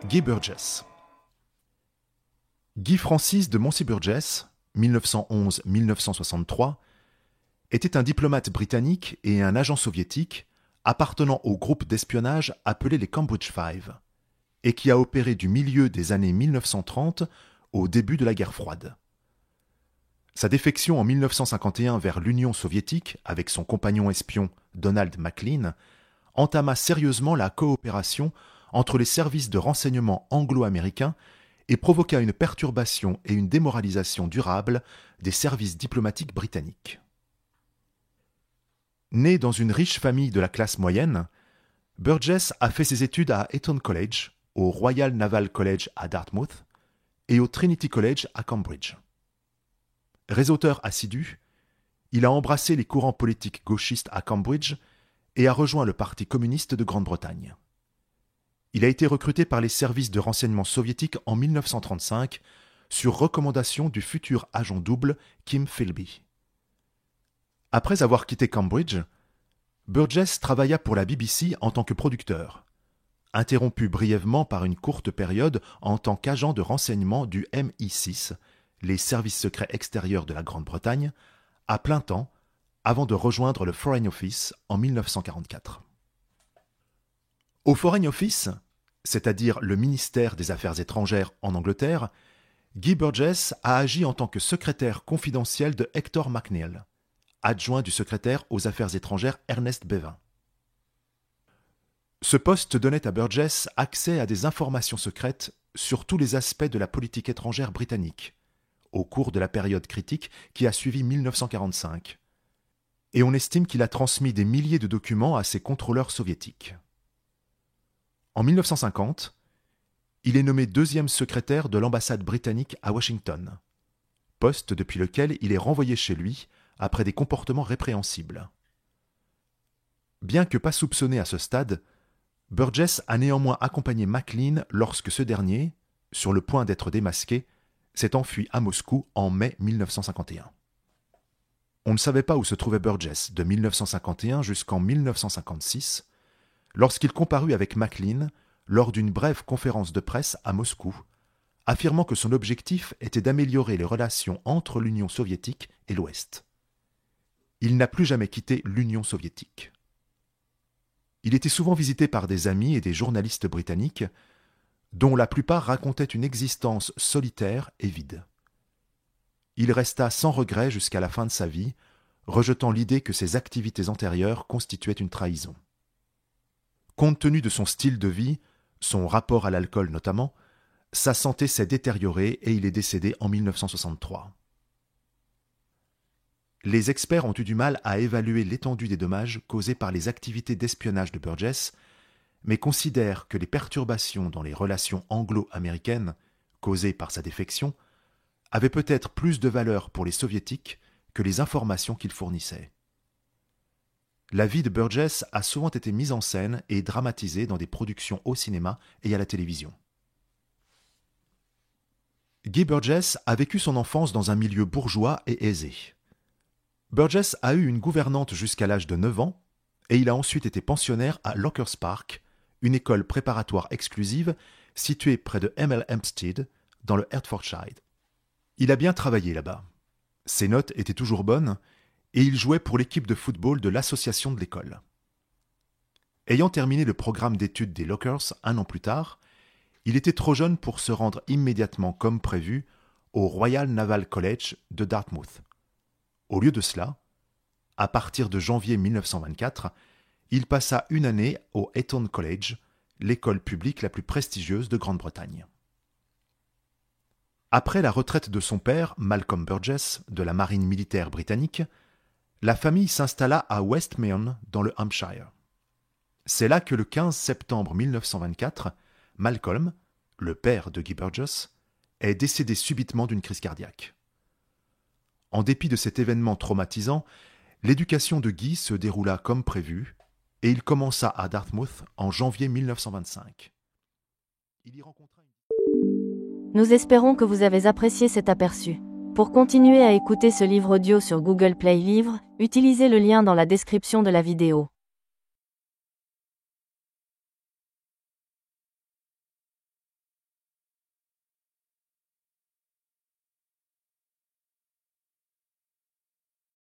Guy Burgess. Guy Francis de Moncey-Burgess, 1911-1963, était un diplomate britannique et un agent soviétique appartenant au groupe d'espionnage appelé les Cambridge Five, et qui a opéré du milieu des années 1930 au début de la guerre froide. Sa défection en 1951 vers l'Union soviétique avec son compagnon espion Donald Maclean entama sérieusement la coopération entre les services de renseignement anglo-américains et provoqua une perturbation et une démoralisation durable des services diplomatiques britanniques. Né dans une riche famille de la classe moyenne, Burgess a fait ses études à Eton College, au Royal Naval College à Dartmouth et au Trinity College à Cambridge. Réseauteur assidu, il a embrassé les courants politiques gauchistes à Cambridge et a rejoint le Parti communiste de Grande-Bretagne. Il a été recruté par les services de renseignement soviétiques en 1935 sur recommandation du futur agent double Kim Philby. Après avoir quitté Cambridge, Burgess travailla pour la BBC en tant que producteur, interrompu brièvement par une courte période en tant qu'agent de renseignement du MI6, les services secrets extérieurs de la Grande-Bretagne, à plein temps, avant de rejoindre le Foreign Office en 1944. Au Foreign Office, c'est-à-dire le ministère des Affaires étrangères en Angleterre, Guy Burgess a agi en tant que secrétaire confidentiel de Hector McNeill, adjoint du secrétaire aux Affaires étrangères Ernest Bevin. Ce poste donnait à Burgess accès à des informations secrètes sur tous les aspects de la politique étrangère britannique, au cours de la période critique qui a suivi 1945, et on estime qu'il a transmis des milliers de documents à ses contrôleurs soviétiques. En 1950, il est nommé deuxième secrétaire de l'ambassade britannique à Washington, poste depuis lequel il est renvoyé chez lui après des comportements répréhensibles. Bien que pas soupçonné à ce stade, Burgess a néanmoins accompagné Maclean lorsque ce dernier, sur le point d'être démasqué, s'est enfui à Moscou en mai 1951. On ne savait pas où se trouvait Burgess de 1951 jusqu'en 1956, lorsqu'il comparut avec Maclean lors d'une brève conférence de presse à Moscou, affirmant que son objectif était d'améliorer les relations entre l'Union soviétique et l'Ouest. Il n'a plus jamais quitté l'Union soviétique. Il était souvent visité par des amis et des journalistes britanniques, dont la plupart racontaient une existence solitaire et vide. Il resta sans regret jusqu'à la fin de sa vie, rejetant l'idée que ses activités antérieures constituaient une trahison. Compte tenu de son style de vie, son rapport à l'alcool notamment, sa santé s'est détériorée et il est décédé en 1963. Les experts ont eu du mal à évaluer l'étendue des dommages causés par les activités d'espionnage de Burgess, mais considèrent que les perturbations dans les relations anglo-américaines, causées par sa défection, avaient peut-être plus de valeur pour les soviétiques que les informations qu'il fournissait. La vie de Burgess a souvent été mise en scène et dramatisée dans des productions au cinéma et à la télévision. Guy Burgess a vécu son enfance dans un milieu bourgeois et aisé. Burgess a eu une gouvernante jusqu'à l'âge de 9 ans et il a ensuite été pensionnaire à Lockers Park, une école préparatoire exclusive située près de Hemel Hempstead, dans le Hertfordshire. Il a bien travaillé là-bas. Ses notes étaient toujours bonnes et il jouait pour l'équipe de football de l'association de l'école. Ayant terminé le programme d'études des Lockers un an plus tard, il était trop jeune pour se rendre immédiatement comme prévu au Royal Naval College de Dartmouth. Au lieu de cela, à partir de janvier 1924, il passa une année au Eton College, l'école publique la plus prestigieuse de Grande-Bretagne. Après la retraite de son père, Malcolm Burgess, de la marine militaire britannique, la famille s'installa à Westmeon, dans le Hampshire. C'est là que le 15 septembre 1924, Malcolm, le père de Guy Burgess, est décédé subitement d'une crise cardiaque. En dépit de cet événement traumatisant, l'éducation de Guy se déroula comme prévu et il commença à Dartmouth en janvier 1925. Il y rencontra Nous espérons que vous avez apprécié cet aperçu. Pour continuer à écouter ce livre audio sur Google Play Livres, utilisez le lien dans la description de la vidéo.